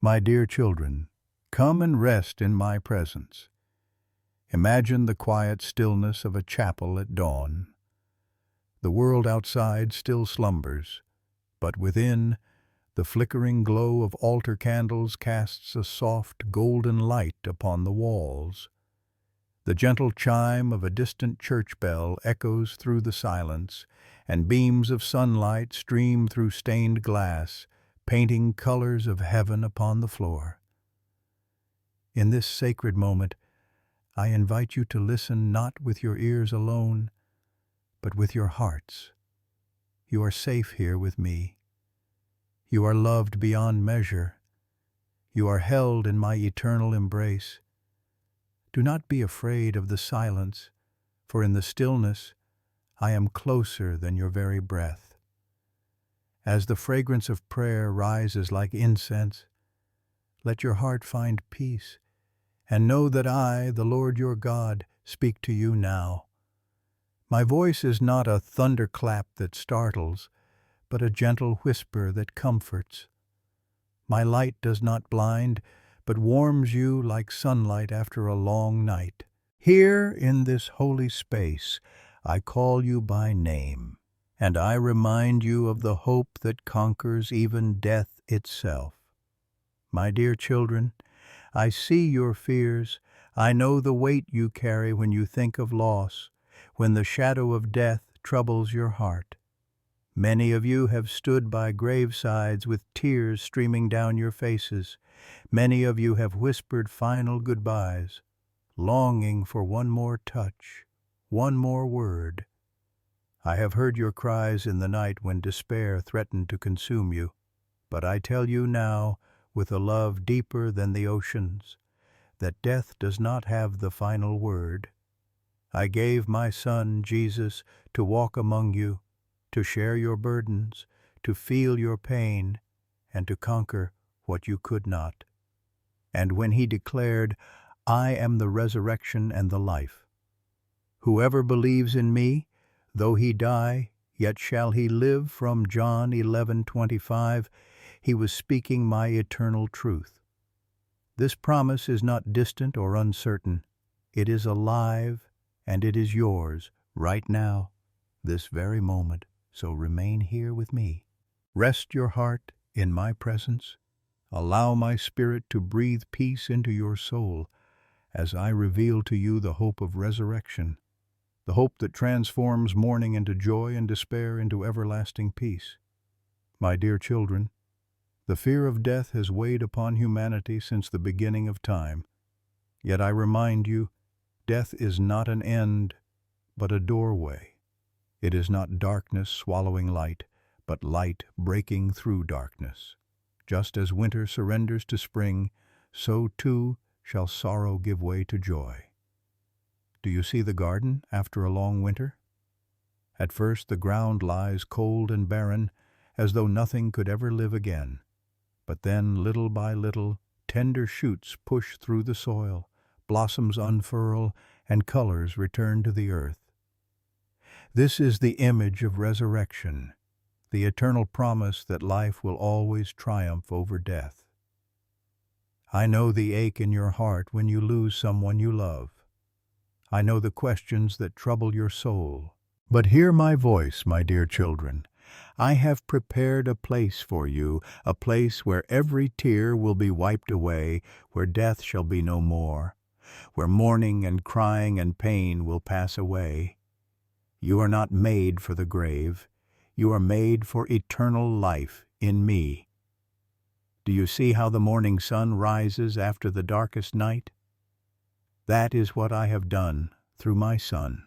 My dear children, come and rest in my presence. Imagine the quiet stillness of a chapel at dawn. The world outside still slumbers, but within, the flickering glow of altar candles casts a soft golden light upon the walls. The gentle chime of a distant church bell echoes through the silence, and beams of sunlight stream through stained glass, painting colors of heaven upon the floor. In this sacred moment, I invite you to listen not with your ears alone, but with your hearts. You are safe here with me. You are loved beyond measure. You are held in my eternal embrace. Do not be afraid of the silence, for in the stillness I am closer than your very breath. As the fragrance of prayer rises like incense, let your heart find peace, and know that I, the Lord your God, speak to you now. My voice is not a thunderclap that startles, but a gentle whisper that comforts. My light does not blind, but warms you like sunlight after a long night. Here in this holy space, I call you by name, and I remind you of the hope that conquers even death itself. My dear children, I see your fears. I know the weight you carry when you think of loss, when the shadow of death troubles your heart. Many of you have stood by gravesides with tears streaming down your faces. Many of you have whispered final goodbyes, longing for one more touch, one more word. I have heard your cries in the night when despair threatened to consume you, but I tell you now, with a love deeper than the oceans, that death does not have the final word. I gave my Son, Jesus, to walk among you, to share your burdens, to feel your pain, and to conquer what you could not. And when he declared, I am the resurrection and the life. Whoever believes in me, though he die, yet shall he live, from John 11:25, he was speaking my eternal truth. This promise is not distant or uncertain. It is alive, and it is yours right now, this very moment. So remain here with me. Rest your heart in my presence. Allow my Spirit to breathe peace into your soul as I reveal to you the hope of resurrection, the hope that transforms mourning into joy and despair into everlasting peace. My dear children, the fear of death has weighed upon humanity since the beginning of time. Yet I remind you, death is not an end, but a doorway. It is not darkness swallowing light, but light breaking through darkness. Just as winter surrenders to spring, so too shall sorrow give way to joy. Do you see the garden after a long winter? At first the ground lies cold and barren, as though nothing could ever live again. But then, little by little, tender shoots push through the soil, blossoms unfurl, and colors return to the earth. This is the image of resurrection, the eternal promise that life will always triumph over death. I know the ache in your heart when you lose someone you love. I know the questions that trouble your soul. But hear my voice, my dear children. I have prepared a place for you, a place where every tear will be wiped away, where death shall be no more, where mourning and crying and pain will pass away. You are not made for the grave. You are made for eternal life in me. Do you see how the morning sun rises after the darkest night? That is what I have done through my Son.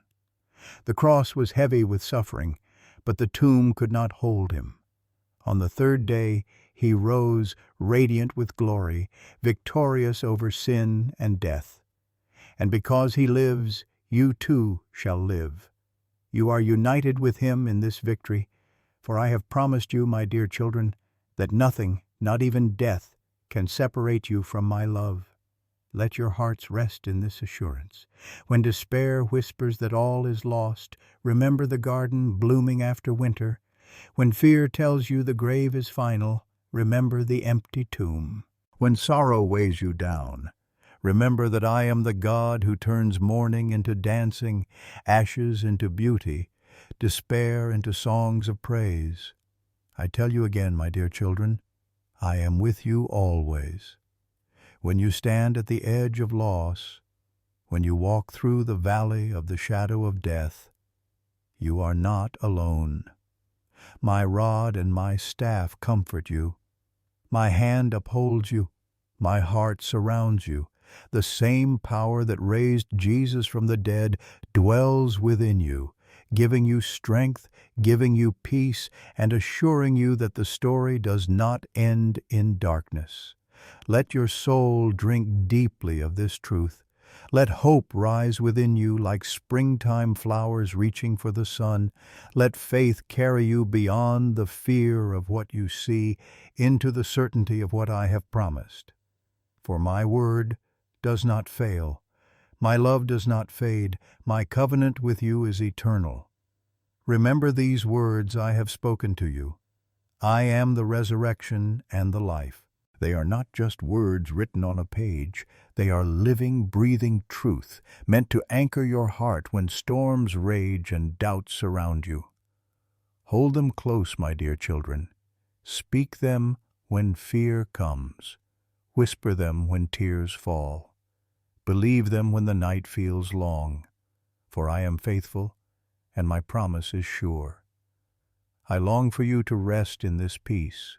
The cross was heavy with suffering, but the tomb could not hold him. On the third day he rose radiant with glory, victorious over sin and death. And because he lives, you too shall live. You are united with him in this victory, for I have promised you, my dear children, that nothing, not even death, can separate you from my love. Let your hearts rest in this assurance. When despair whispers that all is lost, remember the garden blooming after winter. When fear tells you the grave is final, remember the empty tomb. When sorrow weighs you down, remember that I am the God who turns mourning into dancing, ashes into beauty, despair into songs of praise. I tell you again, my dear children, I am with you always. When you stand at the edge of loss, when you walk through the valley of the shadow of death, you are not alone. My rod and my staff comfort you. My hand upholds you. My heart surrounds you. The same power that raised Jesus from the dead dwells within you, giving you strength, giving you peace, and assuring you that the story does not end in darkness. Let your soul drink deeply of this truth. Let hope rise within you like springtime flowers reaching for the sun. Let faith carry you beyond the fear of what you see into the certainty of what I have promised. For my word does not fail. My love does not fade. My covenant with you is eternal. Remember these words I have spoken to you. I am the resurrection and the life. They are not just words written on a page. They are living, breathing truth, meant to anchor your heart when storms rage and doubts surround you. Hold them close, my dear children. Speak them when fear comes. Whisper them when tears fall. Believe them when the night feels long. For I am faithful, and my promise is sure. I long for you to rest in this peace.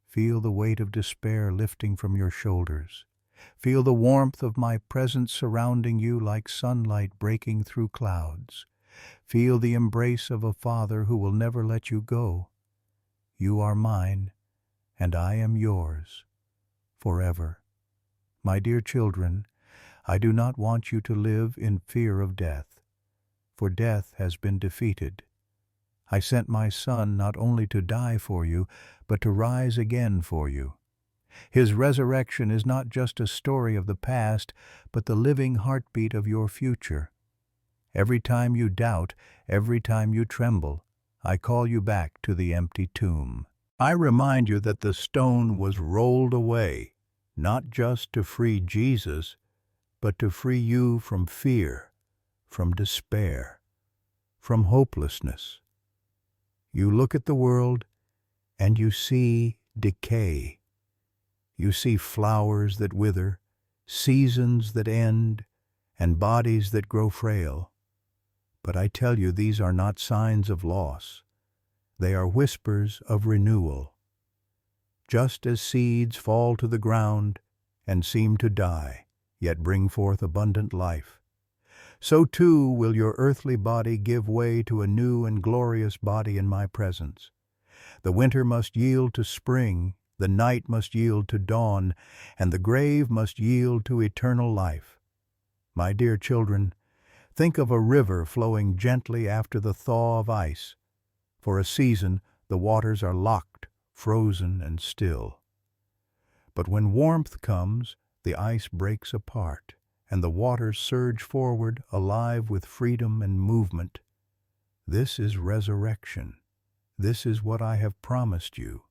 Feel the weight of despair lifting from your shoulders. Feel the warmth of my presence surrounding you like sunlight breaking through clouds. Feel the embrace of a Father who will never let you go. You are mine, and I am yours, forever. My dear children, I do not want you to live in fear of death, for death has been defeated. I sent my Son not only to die for you, but to rise again for you. His resurrection is not just a story of the past, but the living heartbeat of your future. Every time you doubt, every time you tremble, I call you back to the empty tomb. I remind you that the stone was rolled away, not just to free Jesus, but to free you from fear, from despair, from hopelessness. You look at the world and you see decay. You see flowers that wither, seasons that end, and bodies that grow frail. But I tell you, these are not signs of loss. They are whispers of renewal. Just as seeds fall to the ground and seem to die, yet bring forth abundant life, so too will your earthly body give way to a new and glorious body in my presence. The winter must yield to spring, the night must yield to dawn, and the grave must yield to eternal life. My dear children, think of a river flowing gently after the thaw of ice. For a season, the waters are locked, frozen, and still. But when warmth comes, the ice breaks apart, and the waters surge forward, alive with freedom and movement. This is resurrection. This is what I have promised you.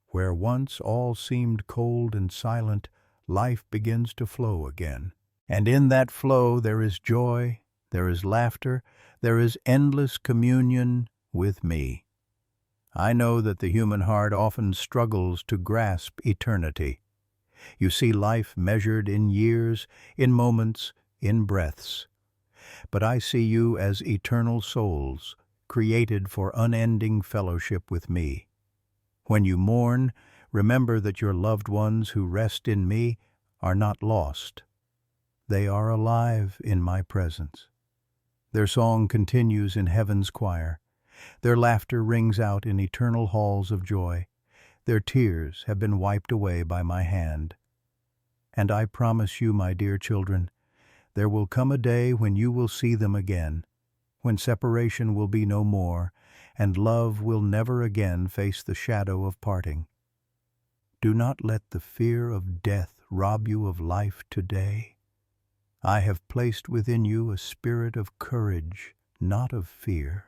Where once all seemed cold and silent, life begins to flow again. And in that flow there is joy, there is laughter, there is endless communion with me. I know that the human heart often struggles to grasp eternity. You see life measured in years, in moments, in breaths. But I see you as eternal souls, created for unending fellowship with me. When you mourn, remember that your loved ones who rest in me are not lost. They are alive in my presence. Their song continues in heaven's choir. Their laughter rings out in eternal halls of joy. Their tears have been wiped away by my hand. And I promise you, my dear children, there will come a day when you will see them again, when separation will be no more, and love will never again face the shadow of parting. Do not let the fear of death rob you of life today. I have placed within you a spirit of courage, not of fear.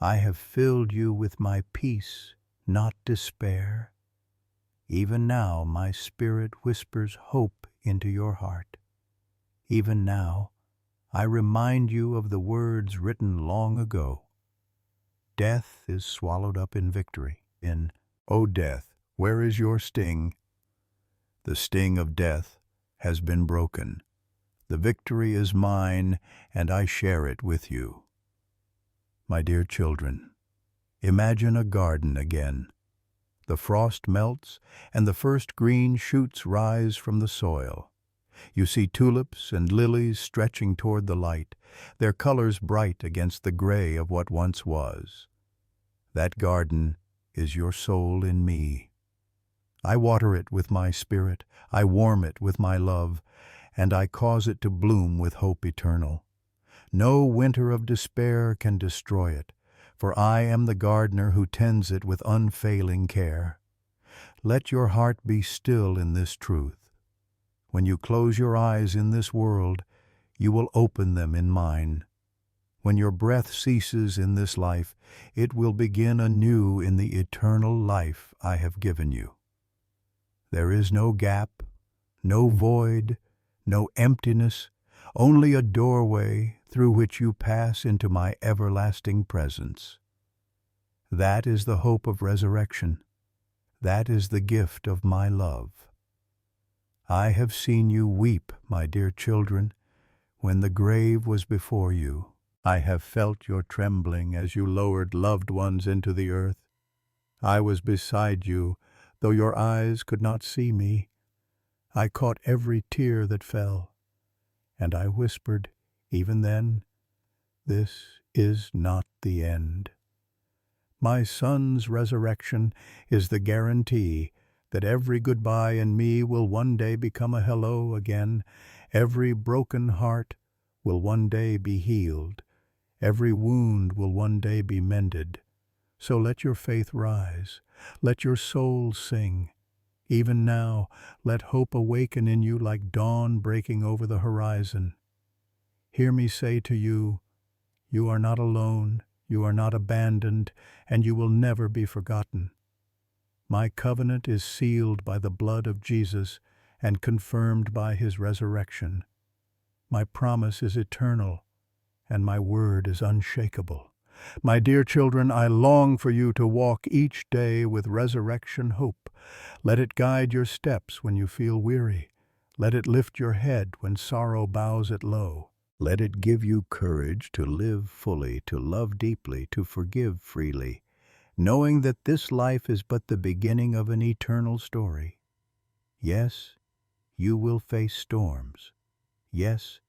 I have filled you with my peace, not despair. Even now my spirit whispers hope into your heart. Even now I remind you of the words written long ago. Death is swallowed up in victory. O death, where is your sting? The sting of death has been broken. The victory is mine, and I share it with you. My dear children, imagine a garden again. The frost melts, and the first green shoots rise from the soil. You see tulips and lilies stretching toward the light, their colors bright against the gray of what once was. That garden is your soul in me. I water it with my spirit, I warm it with my love, and I cause it to bloom with hope eternal. No winter of despair can destroy it, for I am the gardener who tends it with unfailing care. Let your heart be still in this truth. When you close your eyes in this world, you will open them in mine. When your breath ceases in this life, it will begin anew in the eternal life I have given you. There is no gap, no void, no emptiness, only a doorway through which you pass into my everlasting presence. That is the hope of resurrection. That is the gift of my love. I have seen you weep, my dear children, when the grave was before you. I have felt your trembling as you lowered loved ones into the earth. I was beside you, though your eyes could not see me. I caught every tear that fell, and I whispered, even then, "This is not the end." My Son's resurrection is the guarantee that every goodbye in me will one day become a hello again. Every broken heart will one day be healed. Every wound will one day be mended. So let your faith rise. Let your soul sing. Even now, let hope awaken in you like dawn breaking over the horizon. Hear me say to you, you are not alone, you are not abandoned, and you will never be forgotten. My covenant is sealed by the blood of Jesus and confirmed by his resurrection. My promise is eternal, and my word is unshakable. My dear children, I long for you to walk each day with resurrection hope. Let it guide your steps when you feel weary. Let it lift your head when sorrow bows it low. Let it give you courage to live fully, to love deeply, to forgive freely, knowing that this life is but the beginning of an eternal story. Yes, you will face storms. Yes,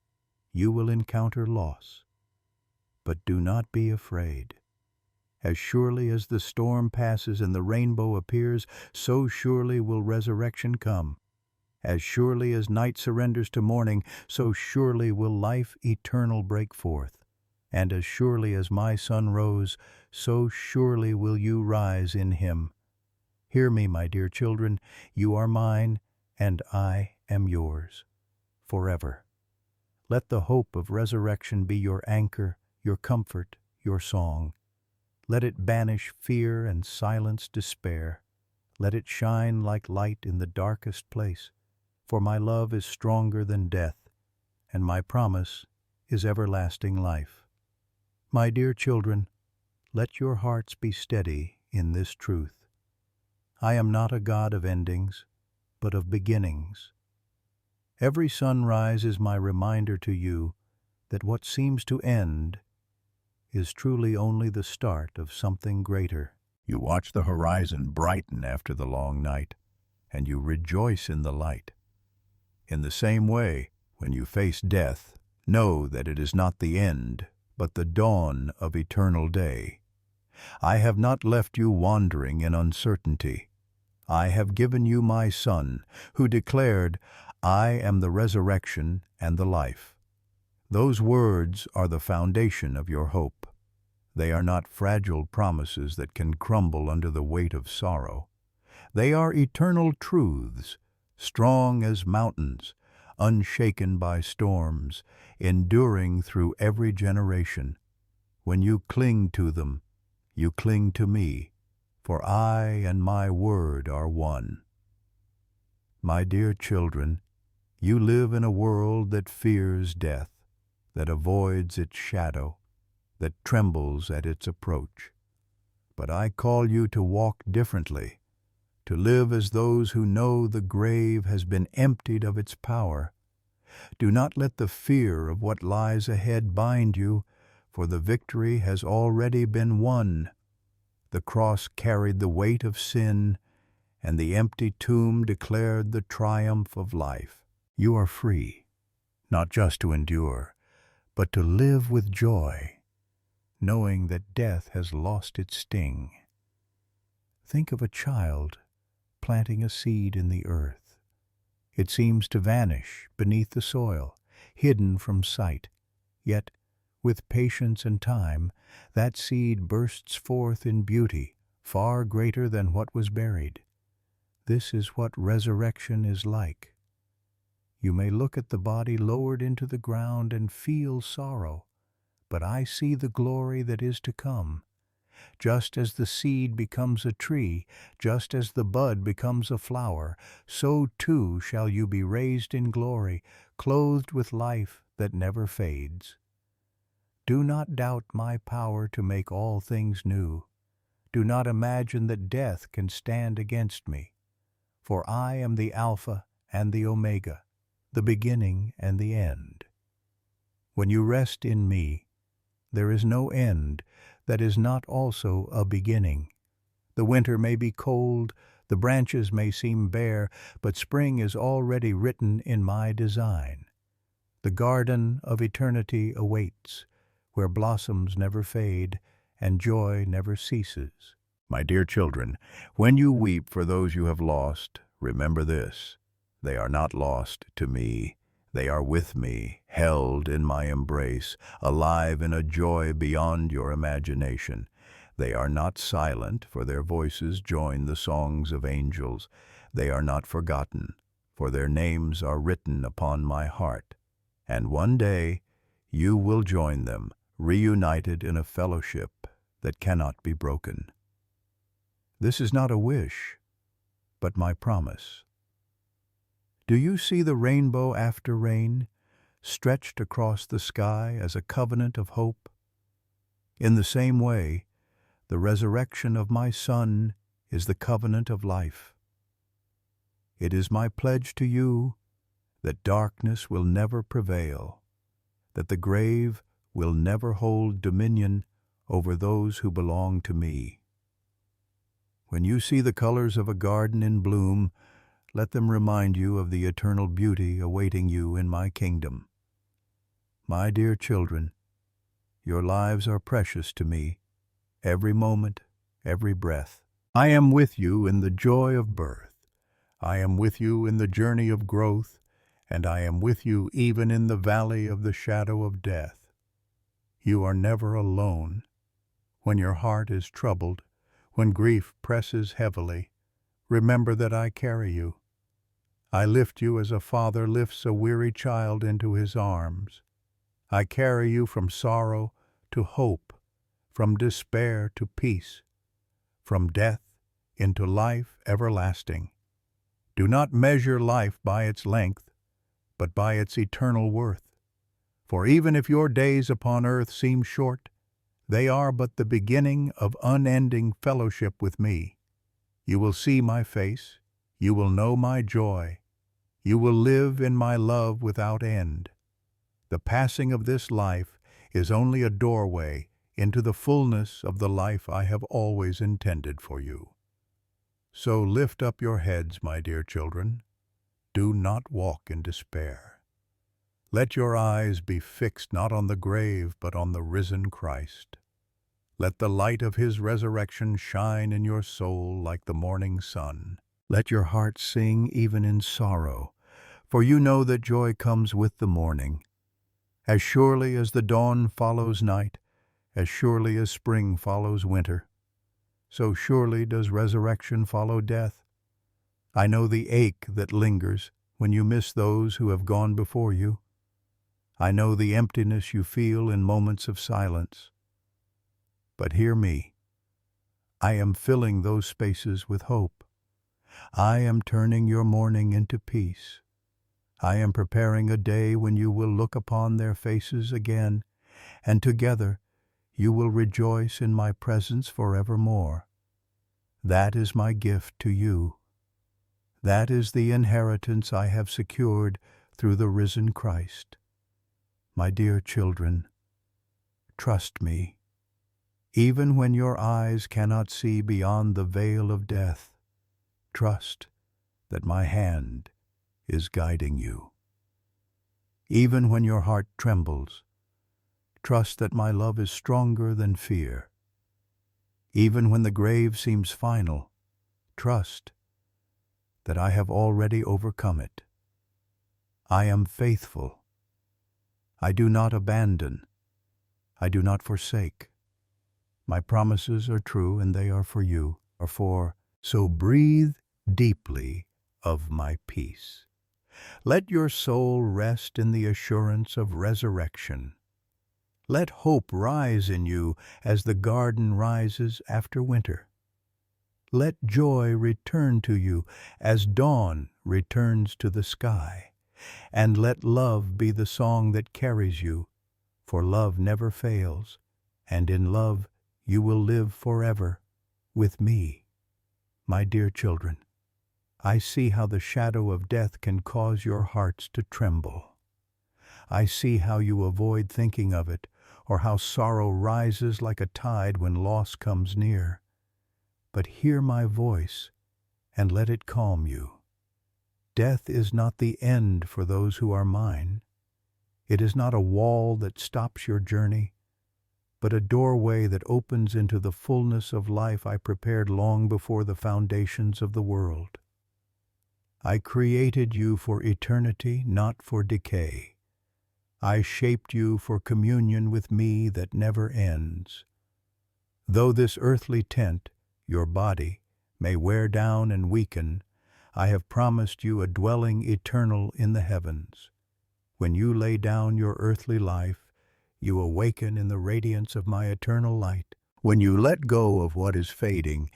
you will encounter loss. But do not be afraid. As surely as the storm passes and the rainbow appears, so surely will resurrection come. As surely as night surrenders to morning, so surely will life eternal break forth. And as surely as my Son rose, so surely will you rise in him. Hear me, my dear children, you are mine, and I am yours, forever. Let the hope of resurrection be your anchor, your comfort, your song. Let it banish fear and silence despair. Let it shine like light in the darkest place. For my love is stronger than death, and my promise is everlasting life. My dear children, let your hearts be steady in this truth. I am not a God of endings, but of beginnings. Every sunrise is my reminder to you that what seems to end is truly only the start of something greater. You watch the horizon brighten after the long night, and you rejoice in the light. In the same way, when you face death, know that it is not the end, but the dawn of eternal day. I have not left you wandering in uncertainty. I have given you my Son, who declared, "I am the resurrection and the life." Those words are the foundation of your hope. They are not fragile promises that can crumble under the weight of sorrow. They are eternal truths, strong as mountains, unshaken by storms, enduring through every generation. When you cling to them, you cling to me, for I and my word are one. My dear children, you live in a world that fears death, that avoids its shadow, that trembles at its approach. But I call you to walk differently, to live as those who know the grave has been emptied of its power. Do not let the fear of what lies ahead bind you, for the victory has already been won. The cross carried the weight of sin, and the empty tomb declared the triumph of life. You are free, not just to endure, but to live with joy, knowing that death has lost its sting. Think of a child planting a seed in the earth. It seems to vanish beneath the soil, hidden from sight. Yet, with patience and time, that seed bursts forth in beauty, far greater than what was buried. This is what resurrection is like. You may look at the body lowered into the ground and feel sorrow, but I see the glory that is to come. Just as the seed becomes a tree, just as the bud becomes a flower, so too shall you be raised in glory, clothed with life that never fades. Do not doubt my power to make all things new. Do not imagine that death can stand against me. For I am the Alpha and the Omega, the beginning and the end. When you rest in me, there is no end that is not also a beginning. The winter may be cold, the branches may seem bare, but spring is already written in my design. The garden of eternity awaits, where blossoms never fade and joy never ceases. My dear children, when you weep for those you have lost, remember this: they are not lost to me. They are with me, held in my embrace, alive in a joy beyond your imagination. They are not silent, for their voices join the songs of angels. They are not forgotten, for their names are written upon my heart. And one day you will join them, reunited in a fellowship that cannot be broken. This is not a wish, but my promise. Do you see the rainbow after rain, stretched across the sky as a covenant of hope? In the same way, the resurrection of my Son is the covenant of life. It is my pledge to you that darkness will never prevail, that the grave will never hold dominion over those who belong to me. When you see the colors of a garden in bloom, let them remind you of the eternal beauty awaiting you in my kingdom. My dear children, your lives are precious to me, every moment, every breath. I am with you in the joy of birth. I am with you in the journey of growth, and I am with you even in the valley of the shadow of death. You are never alone. When your heart is troubled, when grief presses heavily, remember that I carry you. I lift you as a father lifts a weary child into his arms. I carry you from sorrow to hope, from despair to peace, from death into life everlasting. Do not measure life by its length, but by its eternal worth. For even if your days upon earth seem short, they are but the beginning of unending fellowship with me. You will see my face, you will know my joy, you will live in my love without end. The passing of this life is only a doorway into the fullness of the life I have always intended for you. So lift up your heads, my dear children. Do not walk in despair. Let your eyes be fixed not on the grave, but on the risen Christ. Let the light of his resurrection shine in your soul like the morning sun. Let your heart sing even in sorrow, for you know that joy comes with the morning. As surely as the dawn follows night, as surely as spring follows winter, so surely does resurrection follow death. I know the ache that lingers when you miss those who have gone before you. I know the emptiness you feel in moments of silence. But hear me. I am filling those spaces with hope. I am turning your mourning into peace. I am preparing a day when you will look upon their faces again, and together you will rejoice in my presence forevermore. That is my gift to you. That is the inheritance I have secured through the risen Christ. My dear children, trust me. Even when your eyes cannot see beyond the veil of death, trust that my hand is guiding you. Even when your heart trembles, trust that my love is stronger than fear. Even when the grave seems final, trust that I have already overcome it. I am faithful. I do not abandon. I do not forsake. My promises are true, and they are for you, so breathe deeply of my peace. Let your soul rest in the assurance of resurrection. Let hope rise in you as the garden rises after winter. Let joy return to you as dawn returns to the sky, and let love be the song that carries you, for love never fails, and in love you will live forever with me. My dear children, I see how the shadow of death can cause your hearts to tremble. I see how you avoid thinking of it, or how sorrow rises like a tide when loss comes near. But hear my voice, and let it calm you. Death is not the end for those who are mine. It is not a wall that stops your journey, but a doorway that opens into the fullness of life I prepared long before the foundations of the world. I created you for eternity, not for decay. I shaped you for communion with me that never ends. Though this earthly tent, your body, may wear down and weaken, I have promised you a dwelling eternal in the heavens. When you lay down your earthly life, you awaken in the radiance of my eternal light. When you let go of what is fading,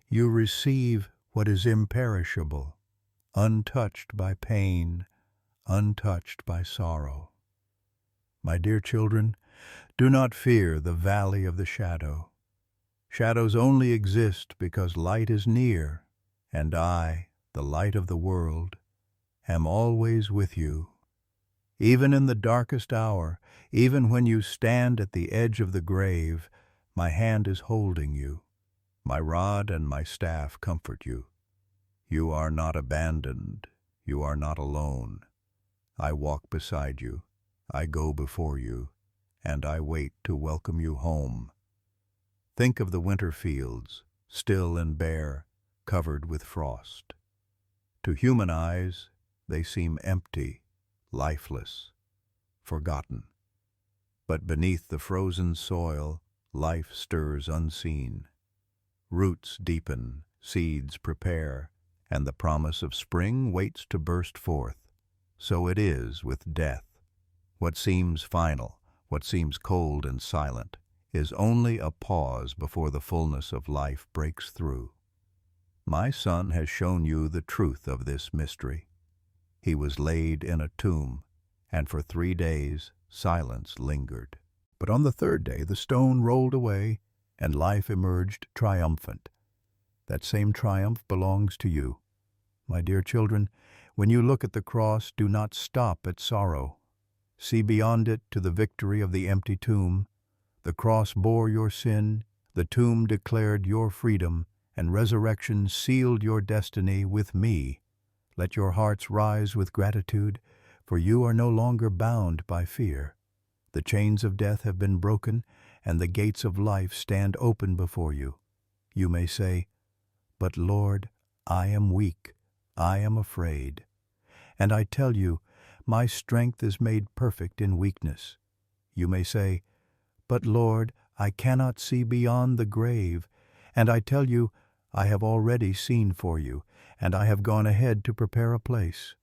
you receive what is imperishable, untouched by pain, untouched by sorrow. My dear children, do not fear the valley of the shadow. Shadows only exist because light is near, and I, the light of the world, am always with you. Even in the darkest hour, even when you stand at the edge of the grave, my hand is holding you. My rod and my staff comfort you. You are not abandoned. You are not alone. I walk beside you. I go before you, and I wait to welcome you home. Think of the winter fields, still and bare, covered with frost. To human eyes, they seem empty, lifeless, forgotten. But beneath the frozen soil, life stirs unseen. Roots deepen, seeds prepare, and the promise of spring waits to burst forth. So it is with death. What seems final, what seems cold and silent, is only a pause before the fullness of life breaks through. My Son has shown you the truth of this mystery. He was laid in a tomb, and for 3 days silence lingered. But on the 3rd day the stone rolled away, and life emerged triumphant. That same triumph belongs to you. My dear children, when you look at the cross, do not stop at sorrow. See beyond it to the victory of the empty tomb. The cross bore your sin, the tomb declared your freedom, and resurrection sealed your destiny with me. Let your hearts rise with gratitude, for you are no longer bound by fear. The chains of death have been broken, and the gates of life stand open before you. You may say, "But Lord, I am weak, I am afraid." And I tell you, my strength is made perfect in weakness. You may say, "But Lord, I cannot see beyond the grave." And I tell you, I have already seen for you, and I have gone ahead to prepare a place.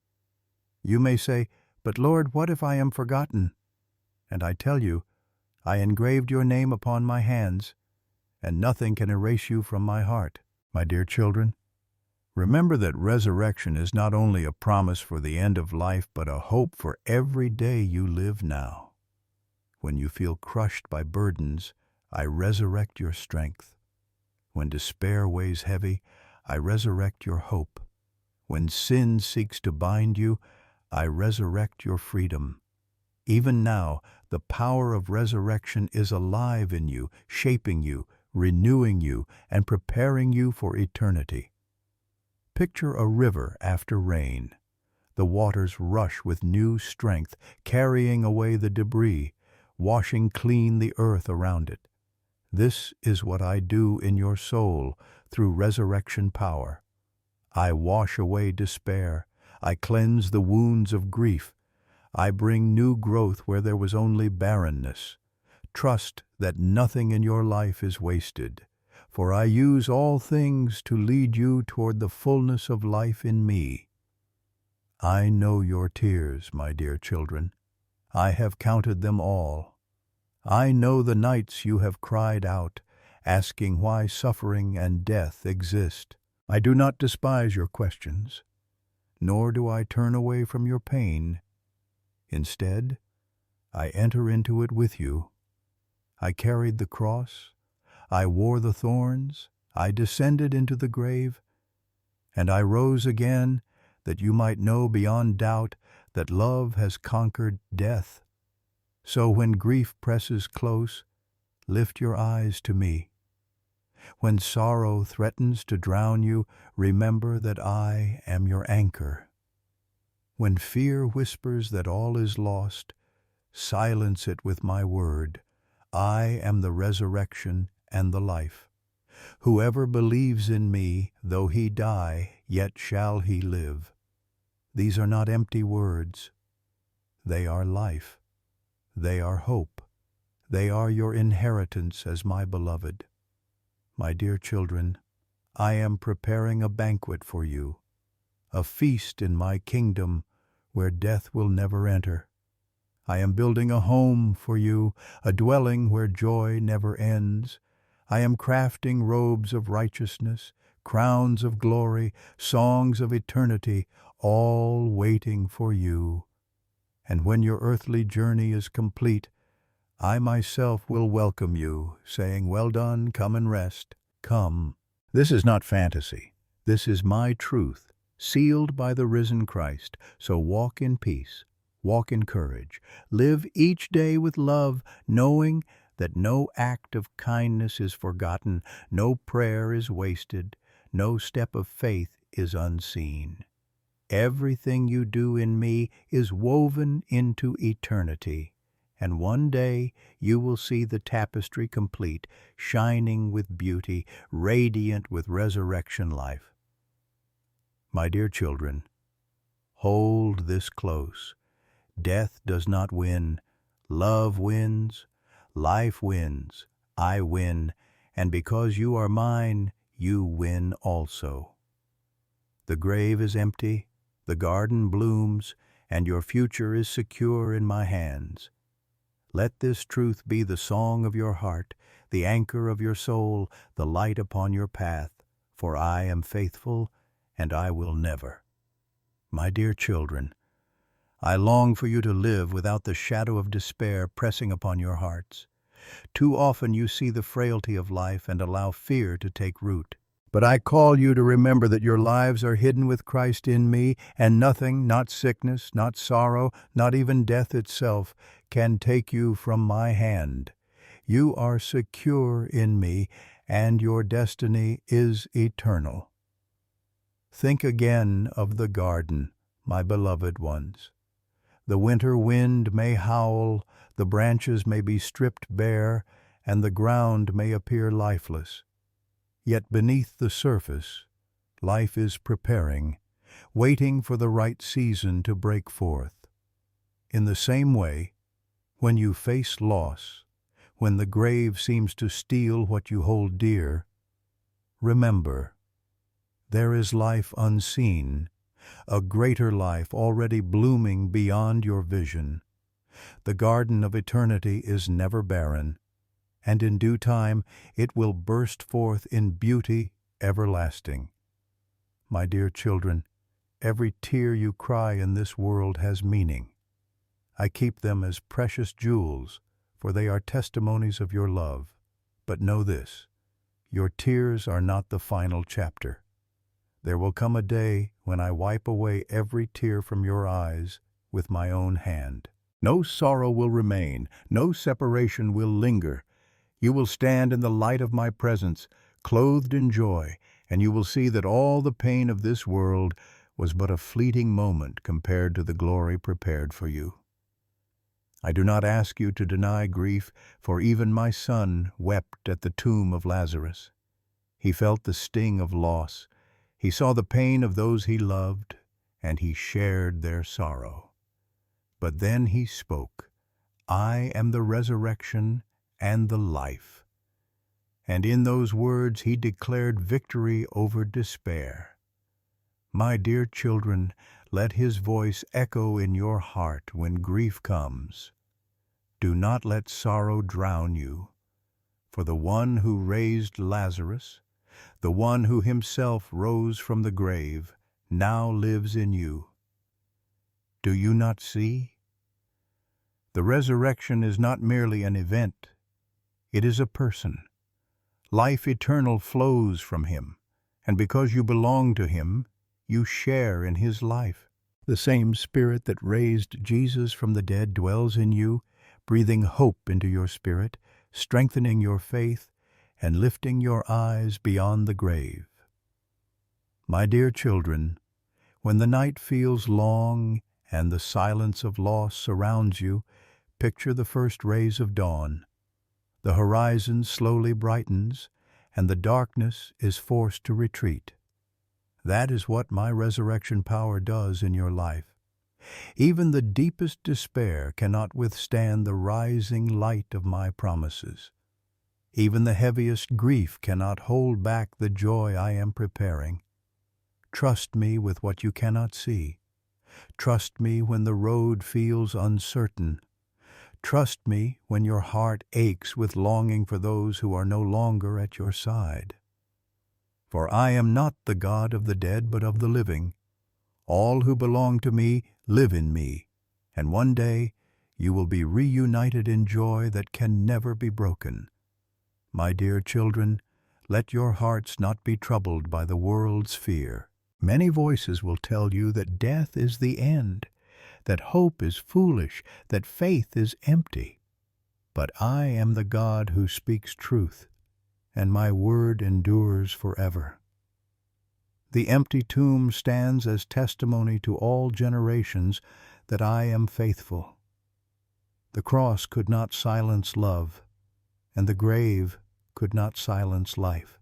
You may say, "But Lord, what if I am forgotten?" And I tell you, I engraved your name upon my hands, and nothing can erase you from my heart. My dear children, Remember that resurrection is not only a promise for the end of life, but a hope for every day you live now. When you feel crushed by burdens, I resurrect your strength. When despair weighs heavy, I resurrect your hope. When sin seeks to bind you, I resurrect your freedom. Even now, the power of resurrection is alive in you, shaping you, renewing you, and preparing you for eternity. Picture a river after rain. The waters rush with new strength, carrying away the debris, washing clean the earth around it. This is what I do in your soul through resurrection power. I wash away despair. I cleanse the wounds of grief. I bring new growth where there was only barrenness. Trust that nothing in your life is wasted, for I use all things to lead you toward the fullness of life in me. I know your tears, my dear children. I have counted them all. I know the nights you have cried out, asking why suffering and death exist. I do not despise your questions, nor do I turn away from your pain. Instead, I enter into it with you. I carried the cross, I wore the thorns, I descended into the grave, and I rose again that you might know beyond doubt that love has conquered death. So when grief presses close, lift your eyes to me. When sorrow threatens to drown you, remember that I am your anchor. When fear whispers that all is lost, silence it with my word. I am the resurrection and the life. Whoever believes in me, though he die, yet shall he live. These are not empty words. They are life. They are hope. They are your inheritance as my beloved. My dear children, I am preparing a banquet for you, a feast in my kingdom where death will never enter. I am building a home for you, a dwelling where joy never ends. I am crafting robes of righteousness, crowns of glory, songs of eternity, all waiting for you. And when your earthly journey is complete, I myself will welcome you, saying, "Well done, come and rest. Come." This is not fantasy. This is my truth, sealed by the risen Christ. So walk in peace, walk in courage, live each day with love, knowing that no act of kindness is forgotten, no prayer is wasted, no step of faith is unseen. Everything you do in me is woven into eternity, and one day you will see the tapestry complete, shining with beauty, radiant with resurrection life. My dear children, hold this close. Death does not win. Love wins. Life wins. I win. And because you are mine, you win also. The grave is empty. The garden blooms, and your future is secure in my hands. Let this truth be the song of your heart, the anchor of your soul, the light upon your path, for I am faithful, and I will never. My dear children, I long for you to live without the shadow of despair pressing upon your hearts. Too often you see the frailty of life and allow fear to take root. But I call you to remember that your lives are hidden with Christ in me, and nothing, not sickness, not sorrow, not even death itself, can take you from my hand. You are secure in me, and your destiny is eternal. Think again of the garden, my beloved ones. The winter wind may howl, the branches may be stripped bare, and the ground may appear lifeless. Yet beneath the surface, life is preparing, waiting for the right season to break forth. In the same way, when you face loss, when the grave seems to steal what you hold dear, remember, there is life unseen, a greater life already blooming beyond your vision. The garden of eternity is never barren, and in due time it will burst forth in beauty everlasting. My dear children, every tear you cry in this world has meaning. I keep them as precious jewels, for they are testimonies of your love. But know this, your tears are not the final chapter. There will come a day when I wipe away every tear from your eyes with my own hand. No sorrow will remain, no separation will linger. You will stand in the light of my presence, clothed in joy, and you will see that all the pain of this world was but a fleeting moment compared to the glory prepared for you. I do not ask you to deny grief, for even my son wept at the tomb of Lazarus. He felt the sting of loss. He saw the pain of those he loved, and he shared their sorrow. But then he spoke, "I am the resurrection and the life." And in those words he declared victory over despair. My dear children, let his voice echo in your heart when grief comes. Do not let sorrow drown you, for the one who raised Lazarus, the one who himself rose from the grave, now lives in you. Do you not see? The resurrection is not merely an event, it is a person. Life eternal flows from him, and because you belong to him, you share in his life. The same Spirit that raised Jesus from the dead dwells in you, breathing hope into your spirit, strengthening your faith, and lifting your eyes beyond the grave. My dear children, when the night feels long and the silence of loss surrounds you, picture the first rays of dawn. The horizon slowly brightens, and the darkness is forced to retreat. That is what my resurrection power does in your life. Even the deepest despair cannot withstand the rising light of my promises. Even the heaviest grief cannot hold back the joy I am preparing. Trust me with what you cannot see. Trust me when the road feels uncertain. Trust me when your heart aches with longing for those who are no longer at your side. For I am not the God of the dead, but of the living. All who belong to me live in me, and one day you will be reunited in joy that can never be broken. My dear children, let your hearts not be troubled by the world's fear. Many voices will tell you that death is the end, that hope is foolish, that faith is empty. But I am the God who speaks truth, and my word endures forever. The empty tomb stands as testimony to all generations that I am faithful. The cross could not silence love, and the grave could not silence life.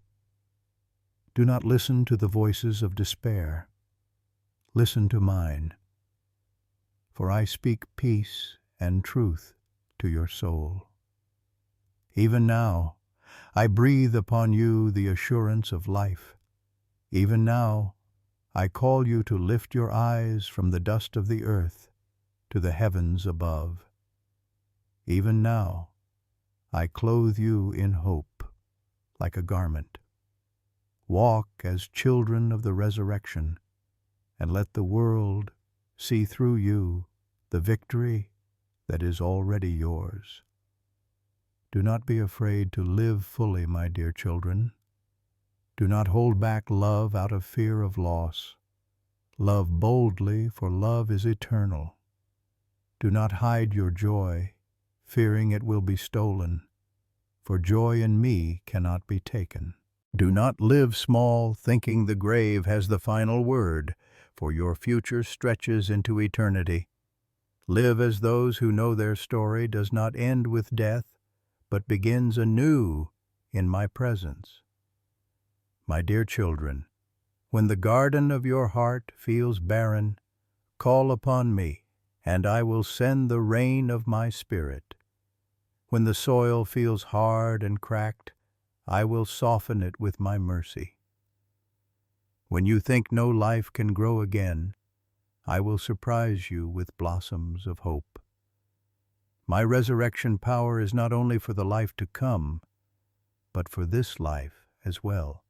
Do not listen to the voices of despair. Listen to mine, for I speak peace and truth to your soul. Even now, I breathe upon you the assurance of life. Even now, I call you to lift your eyes from the dust of the earth to the heavens above. Even now, I clothe you in hope like a garment. Walk as children of the resurrection, and let the world see through you the victory that is already yours. Do not be afraid to live fully, my dear children. Do not hold back love out of fear of loss. Love boldly, for love is eternal. Do not hide your joy, fearing it will be stolen, for joy in me cannot be taken. Do not live small, thinking the grave has the final word, for your future stretches into eternity. Live as those who know their story does not end with death, but begins anew in my presence. My dear children, when the garden of your heart feels barren, call upon me, and I will send the rain of my Spirit. When the soil feels hard and cracked, I will soften it with my mercy. When you think no life can grow again, I will surprise you with blossoms of hope. My resurrection power is not only for the life to come, but for this life as well.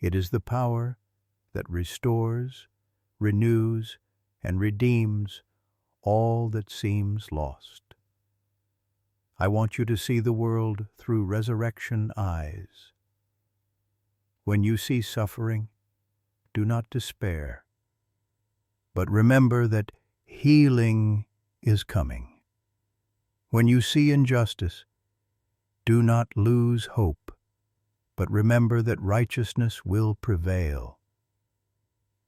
It is the power that restores, renews, and redeems all that seems lost. I want you to see the world through resurrection eyes. When you see suffering, do not despair, but remember that healing is coming. When you see injustice, do not lose hope, but remember that righteousness will prevail.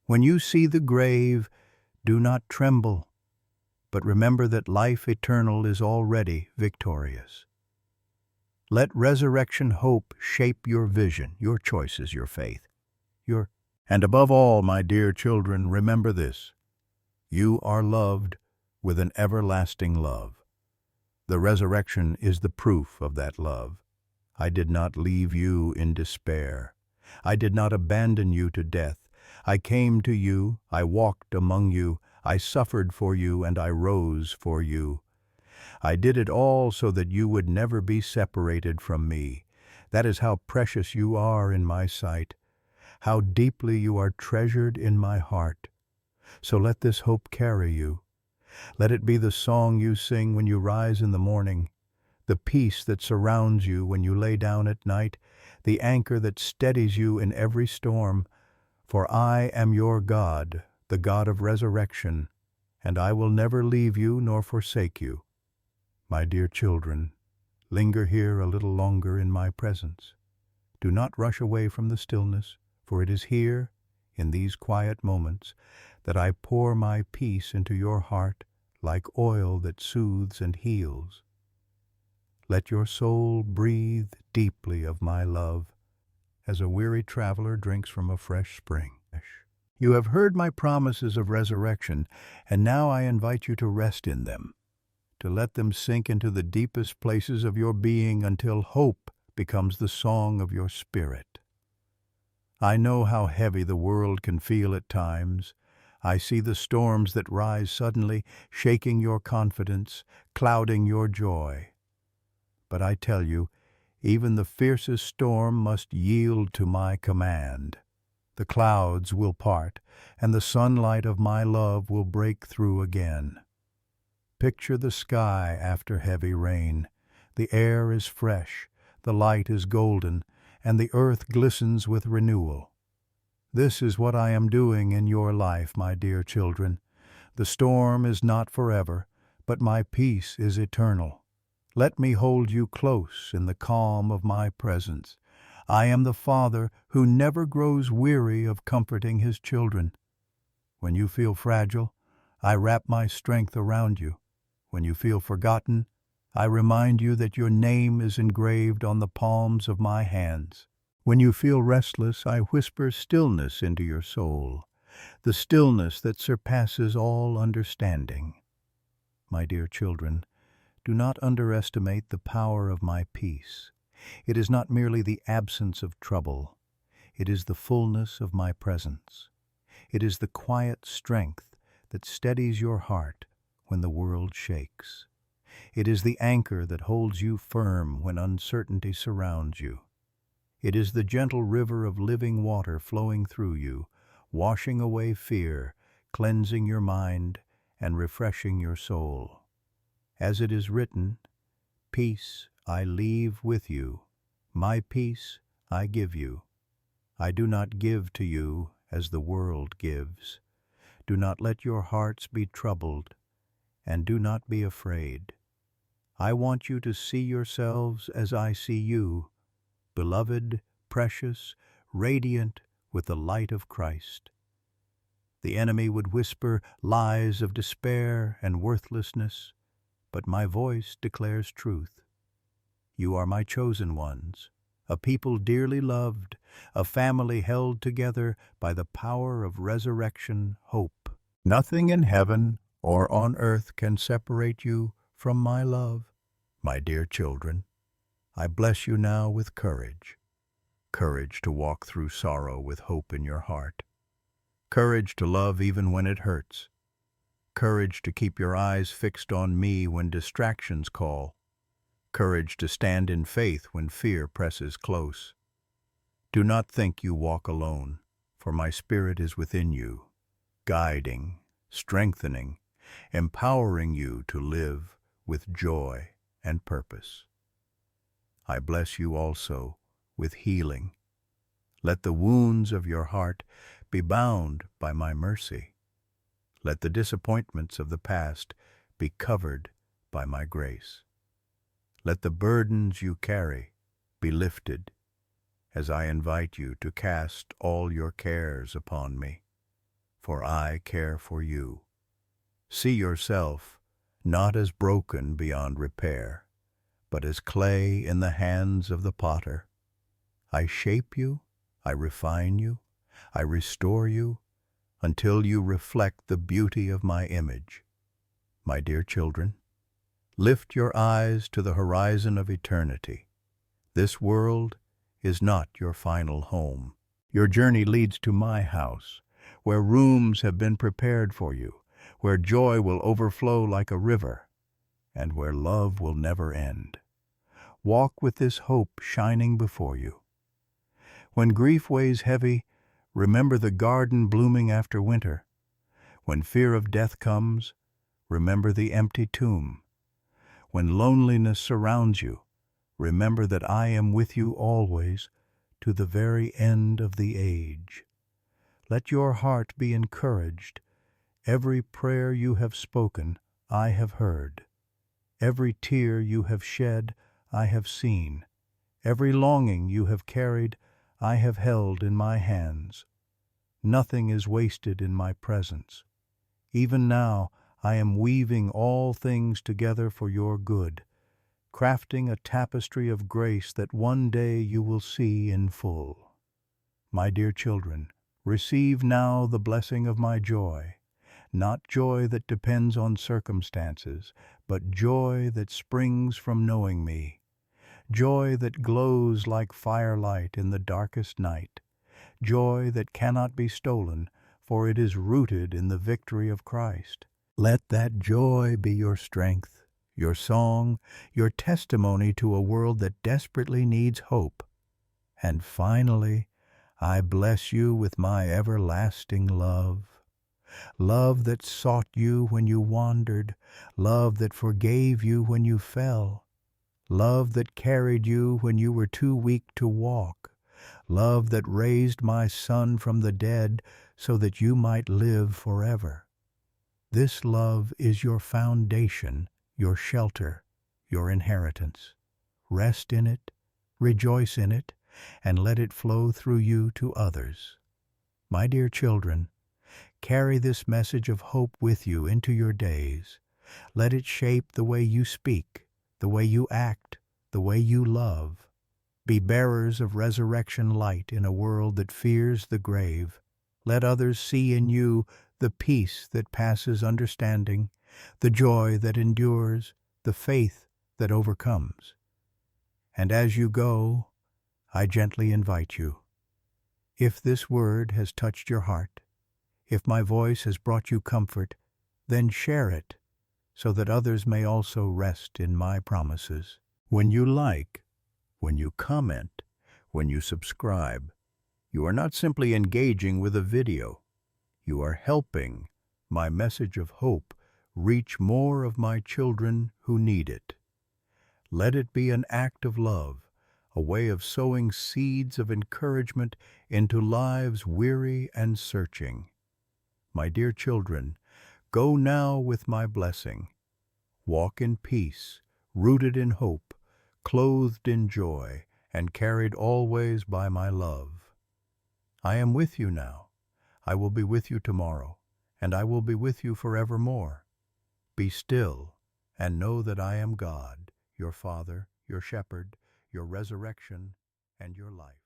When you see the grave, do not tremble, but remember that life eternal is already victorious. Let resurrection hope shape your vision, your choices, your faith, and above all, my dear children, remember this: you are loved with an everlasting love. The resurrection is the proof of that love. I did not leave you in despair. I did not abandon you to death. I came to you, I walked among you, I suffered for you, and I rose for you. I did it all so that you would never be separated from me. That is how precious you are in my sight, how deeply you are treasured in my heart. So let this hope carry you. Let it be the song you sing when you rise in the morning, the peace that surrounds you when you lay down at night, the anchor that steadies you in every storm. For I am your God, the God of resurrection, and I will never leave you nor forsake you. My dear children, linger here a little longer in my presence. Do not rush away from the stillness, for it is here, in these quiet moments, that I pour my peace into your heart like oil that soothes and heals. Let your soul breathe deeply of my love, as a weary traveler drinks from a fresh spring. You have heard my promises of resurrection, and now I invite you to rest in them, to let them sink into the deepest places of your being until hope becomes the song of your spirit. I know how heavy the world can feel at times. I see the storms that rise suddenly, shaking your confidence, clouding your joy. But I tell you, even the fiercest storm must yield to my command. The clouds will part, and the sunlight of my love will break through again. Picture the sky after heavy rain. The air is fresh, the light is golden, and the earth glistens with renewal. This is what I am doing in your life, my dear children. The storm is not forever, but my peace is eternal. Let me hold you close in the calm of my presence. I am the Father who never grows weary of comforting his children. When you feel fragile, I wrap my strength around you. When you feel forgotten, I remind you that your name is engraved on the palms of my hands. When you feel restless, I whisper stillness into your soul, the stillness that surpasses all understanding. My dear children, do not underestimate the power of my peace. It is not merely the absence of trouble. It is the fullness of my presence. It is the quiet strength that steadies your heart when the world shakes. It is the anchor that holds you firm when uncertainty surrounds you. It is the gentle river of living water flowing through you, washing away fear, cleansing your mind, and refreshing your soul. As it is written, "Peace I leave with you, my peace I give you. I do not give to you as the world gives. Do not let your hearts be troubled, and do not be afraid. I want you to see yourselves as I see you, beloved, precious, radiant with the light of Christ." The enemy would whisper lies of despair and worthlessness, but my voice declares truth. You are my chosen ones, a people dearly loved, a family held together by the power of resurrection hope. Nothing in heaven or on earth can separate you from my love. My dear children, I bless you now with courage. Courage to walk through sorrow with hope in your heart. Courage to love even when it hurts. Courage to keep your eyes fixed on me when distractions call. Courage to stand in faith when fear presses close. Do not think you walk alone, for my Spirit is within you, guiding, strengthening, empowering you to live with joy and purpose. I bless you also with healing. Let the wounds of your heart be bound by my mercy. Let the disappointments of the past be covered by my grace. Let the burdens you carry be lifted as I invite you to cast all your cares upon me, for I care for you. See yourself not as broken beyond repair, but as clay in the hands of the potter. I shape you, I refine you, I restore you, until you reflect the beauty of my image. My dear children, lift your eyes to the horizon of eternity. This world is not your final home. Your journey leads to my house, where rooms have been prepared for you, where joy will overflow like a river, and where love will never end. Walk with this hope shining before you. When grief weighs heavy, remember the garden blooming after winter. When fear of death comes, remember the empty tomb. When loneliness surrounds you, remember that I am with you always, to the very end of the age. Let your heart be encouraged. Every prayer you have spoken, I have heard. Every tear you have shed, I have seen. Every longing you have carried, I have held in my hands. Nothing is wasted in my presence. Even now, I am weaving all things together for your good, crafting a tapestry of grace that one day you will see in full. My dear children, receive now the blessing of my joy, not joy that depends on circumstances, but joy that springs from knowing me, joy that glows like firelight in the darkest night, joy that cannot be stolen, for it is rooted in the victory of Christ. Let that joy be your strength, your song, your testimony to a world that desperately needs hope. And finally, I bless you with my everlasting love. Love that sought you when you wandered, love that forgave you when you fell, love that carried you when you were too weak to walk, love that raised my Son from the dead so that you might live forever. This love is your foundation, your shelter, your inheritance. Rest in it, rejoice in it, and let it flow through you to others. My dear children, carry this message of hope with you into your days. Let it shape the way you speak, the way you act, the way you love. Be bearers of resurrection light in a world that fears the grave. Let others see in you the peace that passes understanding, the joy that endures, the faith that overcomes. And as you go, I gently invite you. If this word has touched your heart, if my voice has brought you comfort, then share it, so that others may also rest in my promises. When you like, when you comment, when you subscribe, you are not simply engaging with a video. You are helping my message of hope reach more of my children who need it. Let it be an act of love, a way of sowing seeds of encouragement into lives weary and searching. My dear children, go now with my blessing. Walk in peace, rooted in hope, clothed in joy, and carried always by my love. I am with you now. I will be with you tomorrow, and I will be with you forevermore. Be still and know that I am God, your Father, your Shepherd, your resurrection, and your life.